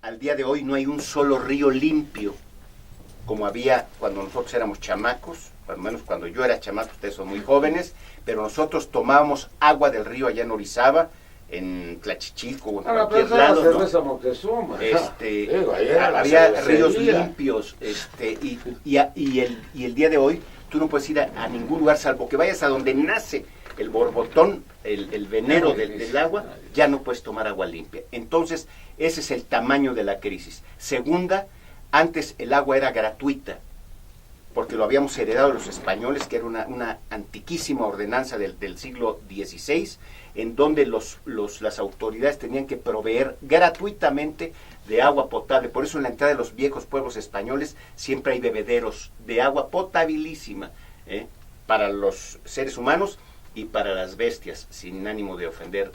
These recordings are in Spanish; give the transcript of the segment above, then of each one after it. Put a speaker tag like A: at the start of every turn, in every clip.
A: al día de hoy no hay un solo río limpio, como había cuando nosotros éramos chamacos, al menos cuando yo era chamaco, ustedes son muy jóvenes, pero nosotros tomábamos agua del río allá en Orizaba, en Tlachichilco o en cualquier lado, ¿no? Había ríos limpios, y el día de hoy tú no puedes ir a ningún lugar salvo que vayas a donde nace el borbotón, el venero del agua, ya no puedes tomar agua limpia. Entonces, ese es el tamaño de la crisis. Segunda, antes el agua era gratuita, porque lo habíamos heredado de los españoles, que era una antiquísima ordenanza del siglo XVI, en donde las autoridades tenían que proveer gratuitamente de agua potable. Por eso en la entrada de los viejos pueblos españoles siempre hay bebederos de agua potabilísima, para los seres humanos y para las bestias, sin ánimo de ofender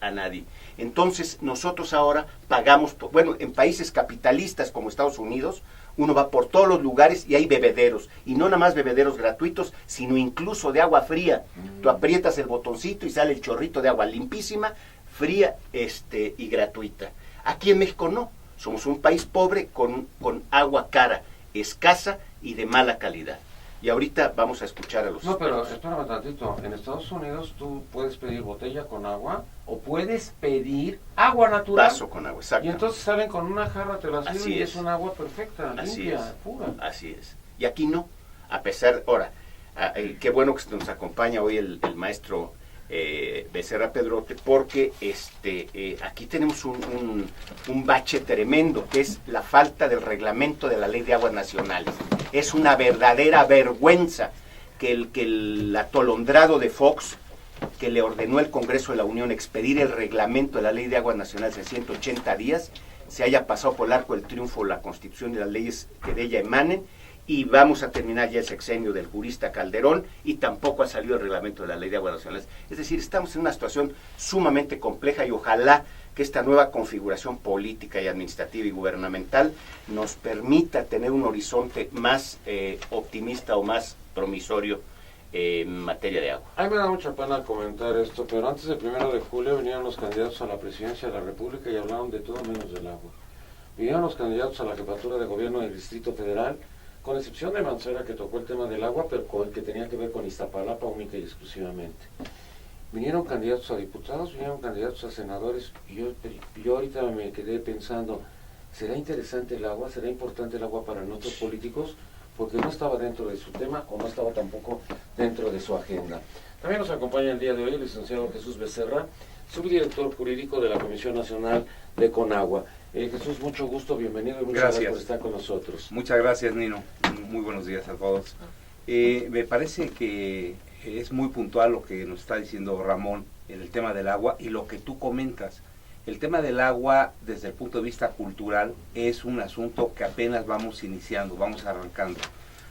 A: a nadie. Entonces nosotros ahora pagamos, en países capitalistas como Estados Unidos, uno va por todos los lugares y hay bebederos, y no nada más bebederos gratuitos, sino incluso de agua fría. Tú aprietas el botoncito y sale el chorrito de agua limpísima, fría y gratuita. Aquí en México no, somos un país pobre con agua cara, escasa y de mala calidad. Y ahorita vamos a escuchar a los...
B: No, pero espérame tantito. En Estados Unidos tú puedes pedir botella con agua o puedes pedir agua natural.
A: Vaso con agua, exacto.
B: Y entonces salen con una jarra, te la sirven y es un agua perfecta,
A: así
B: limpia,
A: es,
B: pura.
A: Así es. Y aquí no, a pesar... Ahora, qué bueno que nos acompaña hoy el maestro Becerra Pedrote, porque aquí tenemos un bache tremendo, que es la falta del reglamento de la Ley de Aguas Nacionales. Es una verdadera vergüenza que el atolondrado de Fox, que le ordenó el Congreso de la Unión expedir el reglamento de la Ley de Aguas Nacionales en 180 días, se haya pasado por el arco del triunfo la Constitución y las leyes que de ella emanen, y vamos a terminar ya el sexenio del jurista Calderón, y tampoco ha salido el reglamento de la Ley de Aguas Nacionales. Es decir, estamos en una situación sumamente compleja, y ojalá que esta nueva configuración política y administrativa y gubernamental nos permita tener un horizonte más optimista o más promisorio en materia de agua.
B: A mí me da mucha pena comentar esto, pero antes del 1 de julio vinieron los candidatos a la presidencia de la República y hablaron de todo menos del agua. Vinieron los candidatos a la jefatura de gobierno del Distrito Federal, con excepción de Mancera, que tocó el tema del agua, pero con el que tenía que ver con Iztapalapa única y exclusivamente. Vinieron candidatos a diputados, vinieron candidatos a senadores, y yo ahorita me quedé pensando, ¿será interesante el agua? ¿Será importante el agua para nuestros políticos? Porque no estaba dentro de su tema o no estaba tampoco dentro de su agenda. También nos acompaña el día de hoy el licenciado Jesús Becerra, subdirector jurídico de la Comisión Nacional de Conagua. Jesús, mucho gusto, bienvenido y muchas gracias por estar con nosotros.
C: Muchas gracias, Nino. Muy buenos días a todos. Me parece que es muy puntual lo que nos está diciendo Ramón en el tema del agua y lo que tú comentas. El tema del agua, desde el punto de vista cultural, es un asunto que apenas vamos iniciando, vamos arrancando.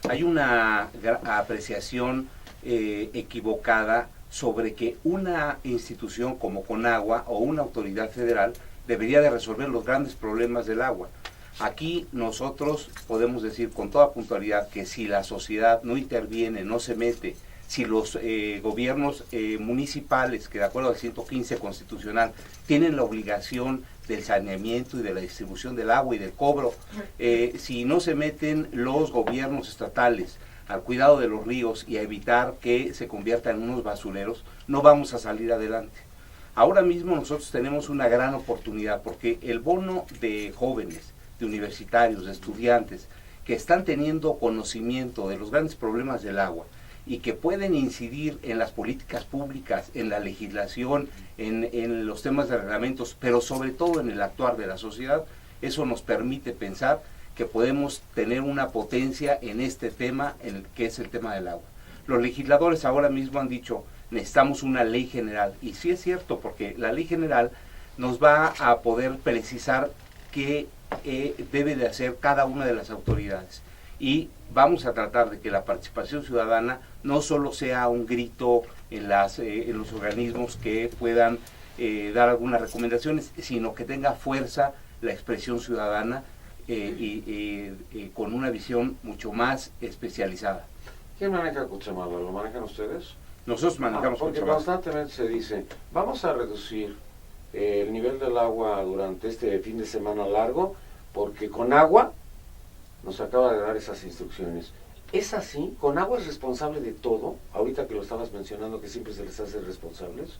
C: Hay una apreciación equivocada sobre que una institución como Conagua o una autoridad federal debería de resolver los grandes problemas del agua. Aquí nosotros podemos decir con toda puntualidad que si la sociedad no interviene, no se mete, si los gobiernos municipales, que de acuerdo al 115 constitucional, tienen la obligación del saneamiento y de la distribución del agua y del cobro, si no se meten los gobiernos estatales al cuidado de los ríos y a evitar que se conviertan en unos basureros, no vamos a salir adelante. Ahora mismo nosotros tenemos una gran oportunidad porque el bono de jóvenes, de universitarios, de estudiantes, que están teniendo conocimiento de los grandes problemas del agua y que pueden incidir en las políticas públicas, en la legislación, en los temas de reglamentos, pero sobre todo en el actuar de la sociedad, eso nos permite pensar que podemos tener una potencia en este tema, que es el tema del agua. Los legisladores ahora mismo han dicho, necesitamos una ley general, y sí es cierto, porque la ley general nos va a poder precisar qué debe de hacer cada una de las autoridades, y vamos a tratar de que la participación ciudadana no solo sea un grito en los organismos que puedan dar algunas recomendaciones, sino que tenga fuerza la expresión ciudadana con una visión mucho más especializada.
B: ¿Quién maneja Cutzamala? ¿Lo manejan ustedes?
C: Nosotros manejamos
B: porque
C: Cutzamala.
B: Constantemente se dice, vamos a reducir el nivel del agua durante este fin de semana largo, porque con agua nos acaba de dar esas instrucciones. ¿Es así? ¿Con agua es responsable de todo? Ahorita que lo estabas mencionando, que siempre se les hace responsables.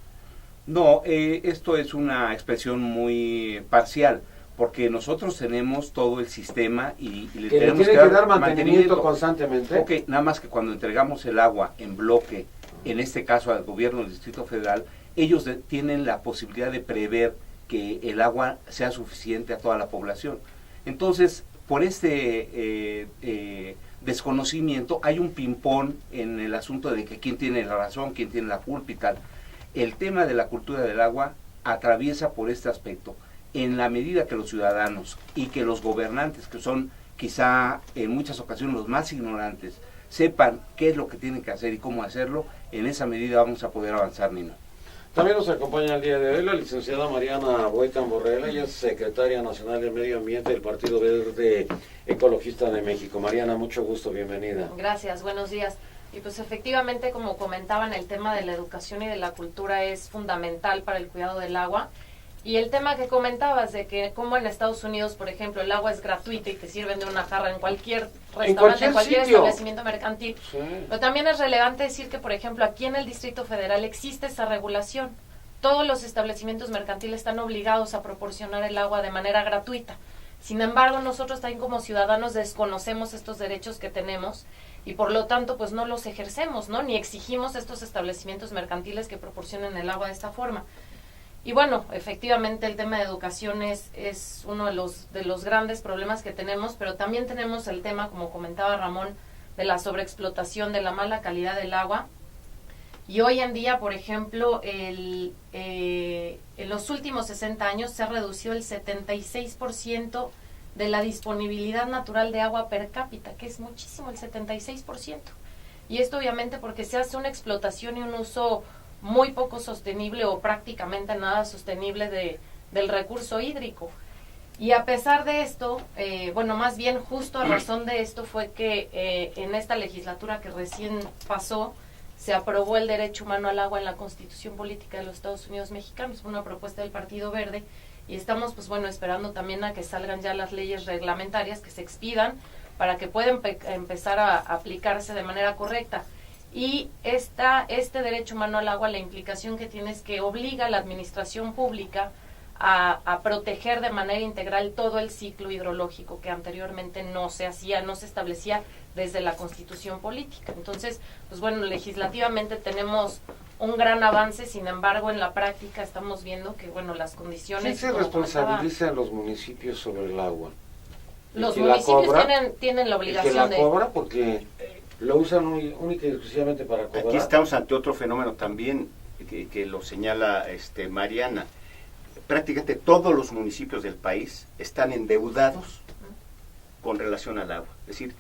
C: No, esto es una expresión muy parcial, porque nosotros tenemos todo el sistema y le
B: que
C: tenemos
B: tiene que dar mantenimiento constantemente.
C: Ok, nada más que cuando entregamos el agua en bloque, en este caso al gobierno del Distrito Federal, ellos tienen la posibilidad de prever que el agua sea suficiente a toda la población. Entonces, por este desconocimiento, hay un ping-pong en el asunto de que quién tiene la razón, quién tiene la culpa y tal. El tema de la cultura del agua atraviesa por este aspecto. En la medida que los ciudadanos y que los gobernantes, que son quizá en muchas ocasiones los más ignorantes, sepan qué es lo que tienen que hacer y cómo hacerlo, en esa medida vamos a poder avanzar, Nino.
B: También nos acompaña el día de hoy la licenciada Mariana Boitan Borrell, ella es secretaria nacional de Medio Ambiente del Partido Verde Ecologista de México. Mariana, mucho gusto, bienvenida.
D: Gracias, buenos días. Y pues efectivamente, como comentaban, el tema de la educación y de la cultura es fundamental para el cuidado del agua. Y el tema que comentabas de que como en Estados Unidos, por ejemplo, el agua es gratuita y te sirven de una jarra en cualquier restaurante, en cualquier establecimiento mercantil.
B: Sí.
D: Pero también es relevante decir que, por ejemplo, aquí en el Distrito Federal existe esa regulación. Todos los establecimientos mercantiles están obligados a proporcionar el agua de manera gratuita. Sin embargo, nosotros también como ciudadanos desconocemos estos derechos que tenemos y por lo tanto pues no los ejercemos, ¿no? Ni exigimos a estos establecimientos mercantiles que proporcionen el agua de esta forma. Y bueno, efectivamente el tema de educación es uno de los grandes problemas que tenemos, pero también tenemos el tema, como comentaba Ramón, de la sobreexplotación, de la mala calidad del agua. Y hoy en día, por ejemplo, en los últimos 60 años se ha reducido el 76% de la disponibilidad natural de agua per cápita, que es muchísimo, el 76%. Y esto obviamente porque se hace una explotación y un uso muy poco sostenible o prácticamente nada sostenible del recurso hídrico. Y a pesar de esto, bueno, más bien justo a razón de esto fue que en esta legislatura que recién pasó, se aprobó el derecho humano al agua en la Constitución Política de los Estados Unidos Mexicanos, fue una propuesta del Partido Verde, y estamos, pues bueno, esperando también a que salgan ya las leyes reglamentarias que se expidan para que puedan empezar a aplicarse de manera correcta. Y este derecho humano al agua, la implicación que tiene es que obliga a la administración pública a proteger de manera integral todo el ciclo hidrológico que anteriormente no se hacía, no se establecía desde la Constitución Política. Entonces, pues bueno, legislativamente tenemos un gran avance, sin embargo, en la práctica estamos viendo que, bueno, las condiciones...
B: ¿Quién se responsabiliza en los municipios sobre el agua?
D: Los municipios tienen la obligación de...
B: ¿Que la cobra? Porque lo usan única y exclusivamente para cobrar.
A: Aquí estamos ante otro fenómeno también que lo señala Mariana. Prácticamente todos los municipios del país están endeudados con relación al agua. Es decir,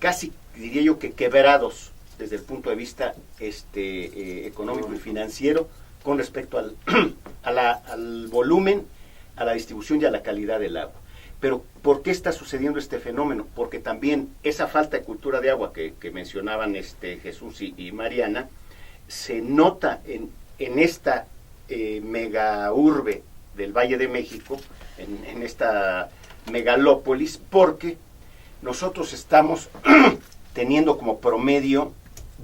A: casi diría yo que quebrados desde el punto de vista económico y financiero con respecto al volumen, a la distribución y a la calidad del agua. Pero ¿por qué está sucediendo este fenómeno? Porque también esa falta de cultura de agua que mencionaban Jesús y Mariana se nota en esta mega urbe del Valle de México, en esta megalópolis, porque nosotros estamos teniendo como promedio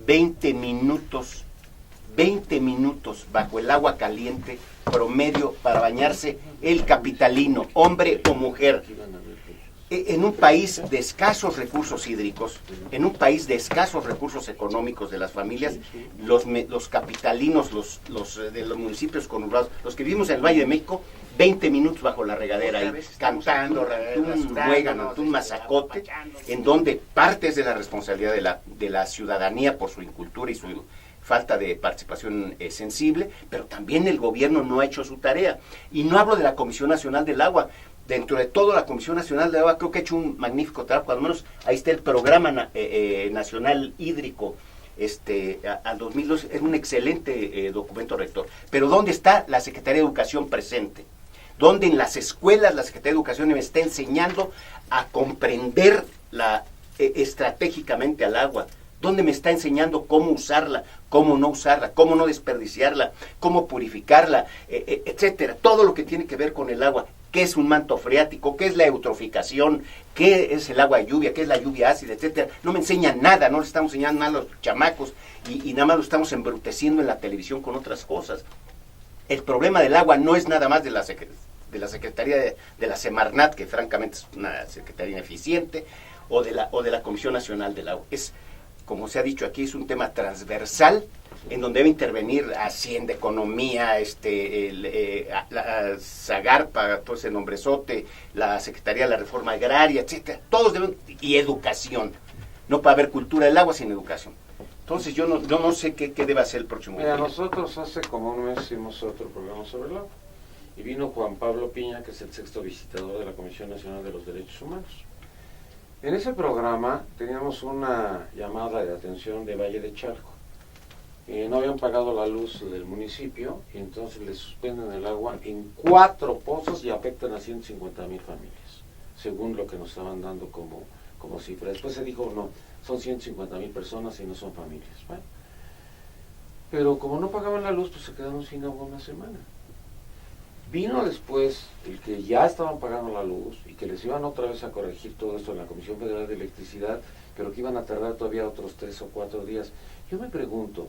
A: 20 minutos bajo el agua caliente promedio para bañarse el capitalino, hombre o mujer. En un país de escasos recursos hídricos, en un país de escasos recursos económicos de las familias, los capitalinos, los de los municipios conurbados, los que vivimos en el Valle de México, 20 minutos bajo la regadera ahí, cantando, un ruégano, un mazacote, en donde parte es de la responsabilidad de la ciudadanía por su incultura y su falta de participación sensible, pero también el gobierno no ha hecho su tarea. Y no hablo de la Comisión Nacional del Agua. Dentro de todo, la Comisión Nacional del Agua creo que ha hecho un magnífico trabajo, al menos ahí está el Programa Nacional Hídrico al 2012, es un excelente documento rector. Pero ¿dónde está la Secretaría de Educación presente? ¿Dónde en las escuelas la Secretaría de Educación me está enseñando a comprender estratégicamente al agua? ¿Dónde me está enseñando cómo usarla, cómo no usarla, cómo no desperdiciarla, cómo purificarla, etcétera? Todo lo que tiene que ver con el agua. ¿Qué es un manto freático? ¿Qué es la eutroficación? ¿Qué es el agua de lluvia? ¿Qué es la lluvia ácida? Etcétera. No me enseñan nada, no le estamos enseñando nada a los chamacos y nada más lo estamos embruteciendo en la televisión con otras cosas. El problema del agua no es nada más de la Secretaría de la Semarnat, que francamente es una secretaría ineficiente, o de la Comisión Nacional del Agua. Es, como se ha dicho aquí, es un tema transversal en donde debe intervenir Hacienda, Economía, la Zagarpa, todo ese nombrezote, la Secretaría de la Reforma Agraria, etcétera. Todos deben, y educación. No puede haber cultura del agua sin educación. Entonces yo no sé qué debe hacer el próximo
B: Mira,
A: día.
B: nosotros hace como un mes hicimos otro programa sobre el agua. Y vino Juan Pablo Piña, que es el 6º visitador de la Comisión Nacional de los Derechos Humanos. En ese programa teníamos una llamada de atención de Valle de Chalco. No habían pagado la luz del municipio y entonces les suspenden el agua en 4 pozos y afectan a 150,000 familias, según lo que nos estaban dando como cifra. Después se dijo, no, son 150,000 personas y no son familias. Bueno, pero como no pagaban la luz, pues se quedaron sin agua una semana. Vino después el que ya estaban pagando la luz y que les iban otra vez a corregir todo esto en la Comisión Federal de Electricidad, pero que iban a tardar todavía otros 3 o 4 días. Yo me pregunto,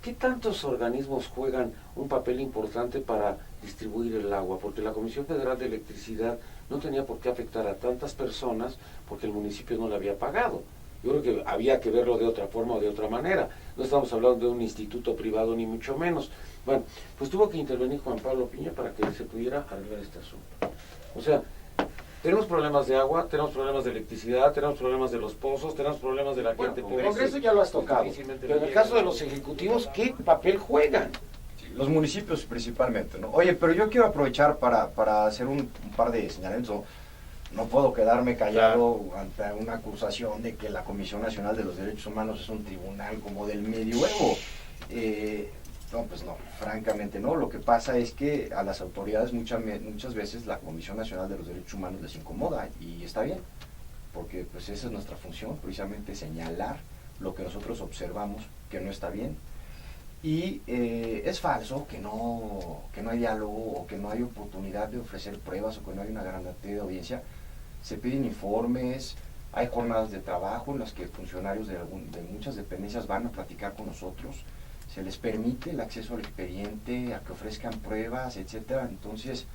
B: ¿qué tantos organismos juegan un papel importante para distribuir el agua? Porque la Comisión Federal de Electricidad no tenía por qué afectar a tantas personas porque el municipio no le había pagado. Yo creo que había que verlo de otra forma o de otra manera. No estamos hablando de un instituto privado ni mucho menos. Bueno, pues tuvo que intervenir Juan Pablo Piña para que se pudiera arreglar este asunto. O sea, tenemos problemas de agua, tenemos problemas de electricidad, tenemos problemas de los pozos, tenemos problemas de la gente pobre.
E: El Congreso ya lo has tocado.
B: Pero en el caso de los ejecutivos, ¿qué papel juegan?
E: Los municipios principalmente, ¿no? Oye, pero yo quiero aprovechar para hacer un par de señalamientos. No puedo quedarme callado ante una acusación de que la Comisión Nacional de los Derechos Humanos es un tribunal como del medioevo. No, pues no, francamente no. Lo que pasa es que a las autoridades muchas veces la Comisión Nacional de los Derechos Humanos les incomoda y está bien, porque pues esa es nuestra función, precisamente señalar lo que nosotros observamos que no está bien. Y es falso que no hay diálogo o que no hay oportunidad de ofrecer pruebas o que no hay una gran cantidad de audiencia. Se piden informes, hay jornadas de trabajo en las que funcionarios de muchas dependencias van a platicar con nosotros, se les permite el acceso al expediente, a que ofrezcan pruebas, etcétera. Entonces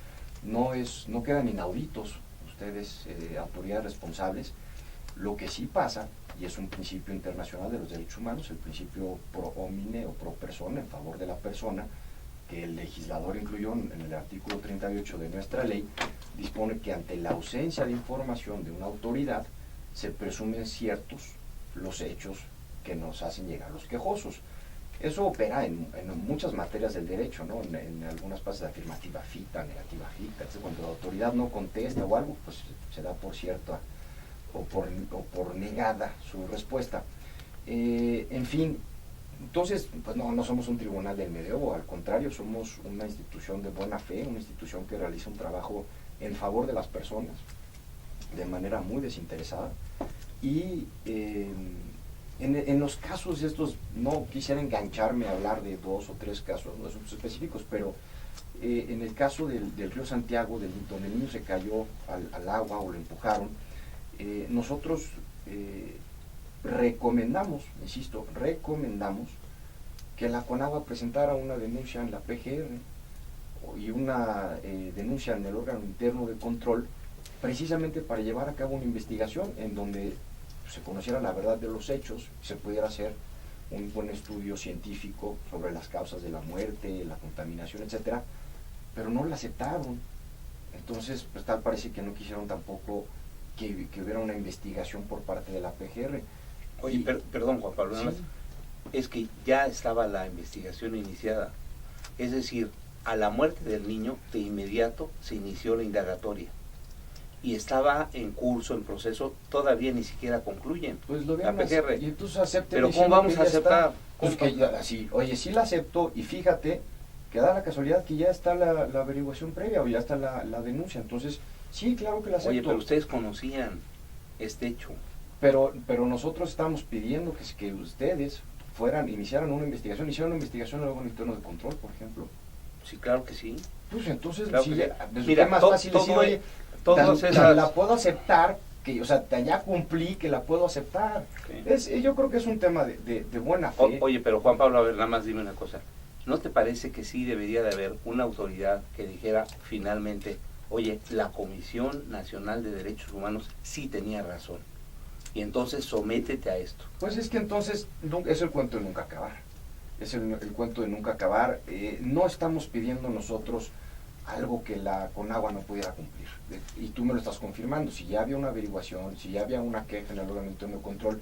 E: no quedan inauditos ustedes, autoridades responsables. Lo que sí pasa, y es un principio internacional de los derechos humanos, el principio pro homine o pro persona, en favor de la persona, que el legislador incluyó en el artículo 38 de nuestra ley, dispone que ante la ausencia de información de una autoridad, se presumen ciertos los hechos que nos hacen llegar los quejosos. Eso opera en muchas materias del derecho, ¿no? En algunas partes de afirmativa fita, negativa fita, etc. Cuando la autoridad no contesta o algo, pues se da por cierta o por negada su respuesta. En fin, entonces, pues no somos un tribunal del medioevo, al contrario, somos una institución de buena fe, una institución que realiza un trabajo en favor de las personas, de manera muy desinteresada, y en los casos estos, no quisiera engancharme a hablar de 2 o 3 casos específicos, pero en el caso del río Santiago, donde el niño se cayó al agua o lo empujaron, nosotros recomendamos que la CONAGUA presentara una denuncia en la PGR y una denuncia en el órgano interno de control, precisamente para llevar a cabo una investigación en donde se conociera la verdad de los hechos, se pudiera hacer un buen estudio científico sobre las causas de la muerte, la contaminación, etcétera, pero no la aceptaron. Entonces, pues tal parece que no quisieron tampoco que hubiera una investigación por parte de la PGR.
C: Oye, perdón, Juan Pablo,
E: ¿sí?
C: Es que ya estaba la investigación iniciada. Es decir, a la muerte del niño, de inmediato se inició la indagatoria. Y estaba en curso, en proceso, todavía ni siquiera concluyen.
E: Pues lo
C: la
E: vean,
C: PGR.
E: y entonces acepten.
C: Pero ¿cómo vamos a aceptar?
E: Pues que ya, sí, oye, sí la acepto, y fíjate que da la casualidad que ya está la averiguación previa, o ya está la denuncia. Entonces, sí, claro que la acepto.
C: Oye, pero ustedes conocían este hecho.
E: Pero nosotros estamos pidiendo que ustedes iniciaran una investigación en el órgano interno de control, por ejemplo.
C: Sí, claro que sí.
E: Pues entonces,
C: Claro
E: sí,
C: que sí.
E: resulta más fácil decir, oye,
C: todas
E: tan
C: esas...
E: la puedo aceptar, que, o sea, ya cumplí que la puedo aceptar.
C: Sí.
E: Yo creo que es un tema de buena fe.
C: Oye, pero Juan Pablo, a ver, nada más dime una cosa. ¿No te parece que sí debería de haber una autoridad que dijera finalmente, oye, la Comisión Nacional de Derechos Humanos sí tenía razón? Y entonces sométete a esto.
E: Pues es que entonces es el cuento de nunca acabar. Es el cuento de nunca acabar. No estamos pidiendo nosotros algo que la Conagua no pudiera cumplir. Y tú me lo estás confirmando. Si ya había una averiguación, si ya había una queja en el órgano interno de control,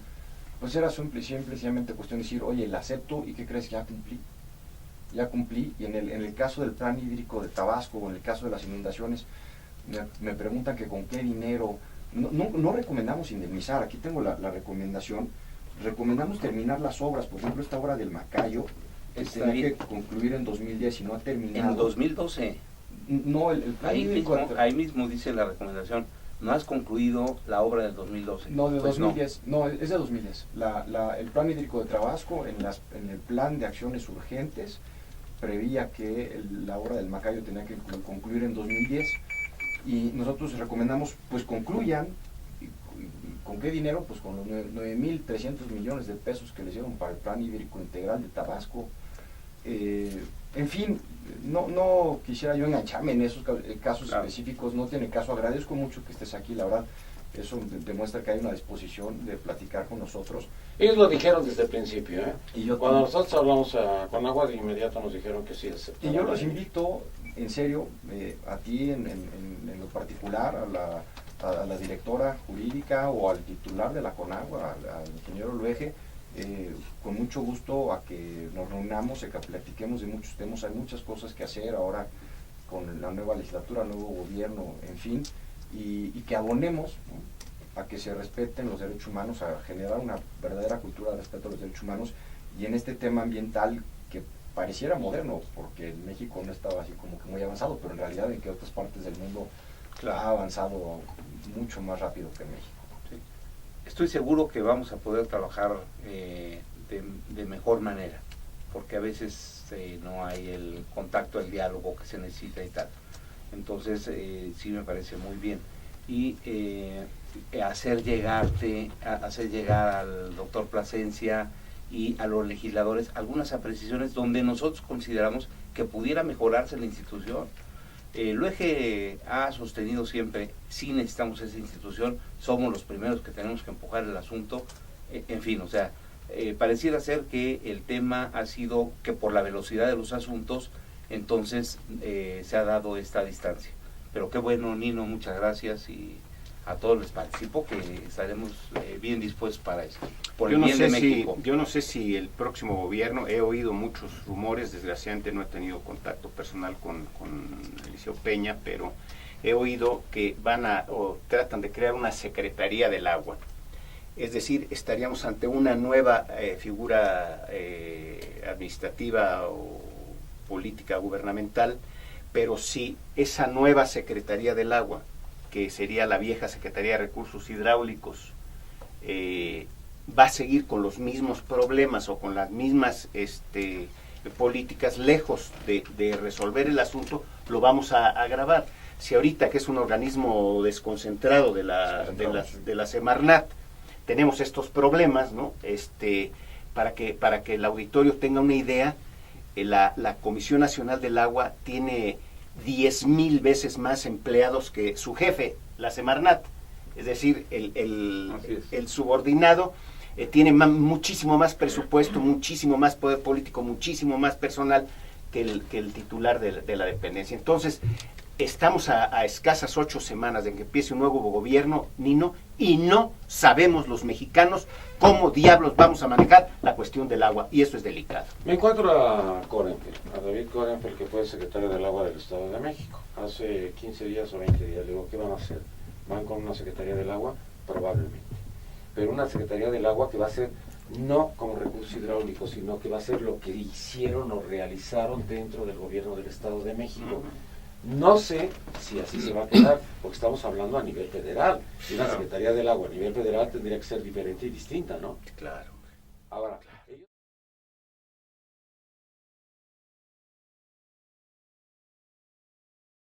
E: pues era simplemente cuestión de decir, oye, la acepto y ¿qué crees? Ya cumplí. Ya cumplí. Y en el caso del plan hídrico de Tabasco o en el caso de las inundaciones, me preguntan que con qué dinero. No recomendamos indemnizar. Aquí tengo la recomendación. Recomendamos terminar las obras. Por ejemplo, esta obra del Macayo tenía que concluir en 2010 y no ha terminado.
C: En 2012.
E: No, el plan hídrico...
C: Ahí mismo dice la recomendación, no has concluido la obra del 2012.
E: No, de
C: pues
E: 2010. No, es de 2010. El plan hídrico de Tabasco, en el plan de acciones urgentes, preveía que la obra del Macayo tenía que concluir en 2010. Y nosotros recomendamos, pues concluyan. ¿Con qué dinero? Pues con los 9.300 millones de pesos que les dieron para el plan hídrico integral de Tabasco. En fin, no quisiera yo engancharme en esos casos específicos, no tiene caso. Agradezco mucho que estés aquí, la verdad. Eso demuestra que hay una disposición de platicar con nosotros.
B: Ellos lo dijeron desde el principio, ¿eh?
E: Y
B: cuando nosotros hablamos con Agua, de inmediato nos dijeron que sí aceptaban.
E: Y yo los invito, en serio, a ti en lo particular, a la directora jurídica o al titular de la Conagua, al ingeniero Luege, con mucho gusto a que nos reunamos y que platiquemos de muchos temas. Hay muchas cosas que hacer ahora con la nueva legislatura, el nuevo gobierno, en fin, y que abonemos, ¿no?, a que se respeten los derechos humanos, a generar una verdadera cultura de respeto a los derechos humanos, y en este tema ambiental que pareciera moderno, porque en México no estaba así como que muy avanzado, pero en realidad en que otras partes del mundo ha avanzado mucho más rápido que en México.
C: Sí. Estoy seguro que vamos a poder trabajar de mejor manera, porque a veces no hay el contacto, el diálogo que se necesita y tal. Entonces sí me parece muy bien. Y hacer llegar al doctor Plasencia y a los legisladores algunas apreciaciones donde nosotros consideramos que pudiera mejorarse la institución. Luege ha sostenido siempre, sí necesitamos esa institución, somos los primeros que tenemos que empujar el asunto, en fin, o sea, pareciera ser que el tema ha sido que por la velocidad de los asuntos, entonces se ha dado esta distancia. Pero qué bueno, Nino, muchas gracias, y a todos les participo que estaremos bien dispuestos para eso, por el bien de México.
A: Yo no sé si el próximo gobierno, he oído muchos rumores, desgraciadamente no he tenido contacto personal con Eliseo Peña, pero he oído que tratan de crear una Secretaría del Agua. Es decir, estaríamos ante una nueva figura administrativa o política gubernamental, pero si esa nueva Secretaría del Agua, que sería la vieja Secretaría de Recursos Hidráulicos, va a seguir con los mismos problemas o con las mismas políticas, lejos de resolver el asunto, lo vamos a agravar. Si ahorita, que es un organismo desconcentrado de la Semarnat, tenemos estos problemas, ¿no? Para que el auditorio tenga una idea, la Comisión Nacional del Agua tiene 10,000 veces más empleados que su jefe, la Semarnat. Es decir, el subordinado tiene muchísimo más presupuesto, muchísimo más poder político, muchísimo más personal que el titular de la dependencia. Entonces, estamos a escasas 8 semanas de que empiece un nuevo gobierno, Nino, y no sabemos los mexicanos cómo diablos vamos a manejar la cuestión del agua, y eso es delicado.
B: Me encuentro a David Corenfeld, que fue secretario del Agua del Estado de México, hace 15 días o 20 días. Le digo, ¿qué van a hacer? ¿Van con una Secretaría del Agua? Probablemente. Pero una Secretaría del Agua que va a ser no como recursos hidráulicos, sino que va a ser lo que hicieron o realizaron dentro del gobierno del Estado de México. No sé si así se va a quedar, porque estamos hablando a nivel federal. Y una
A: Claro.
B: Secretaría del Agua a nivel federal tendría que ser diferente y distinta, ¿no?
A: Claro.
B: Ahora,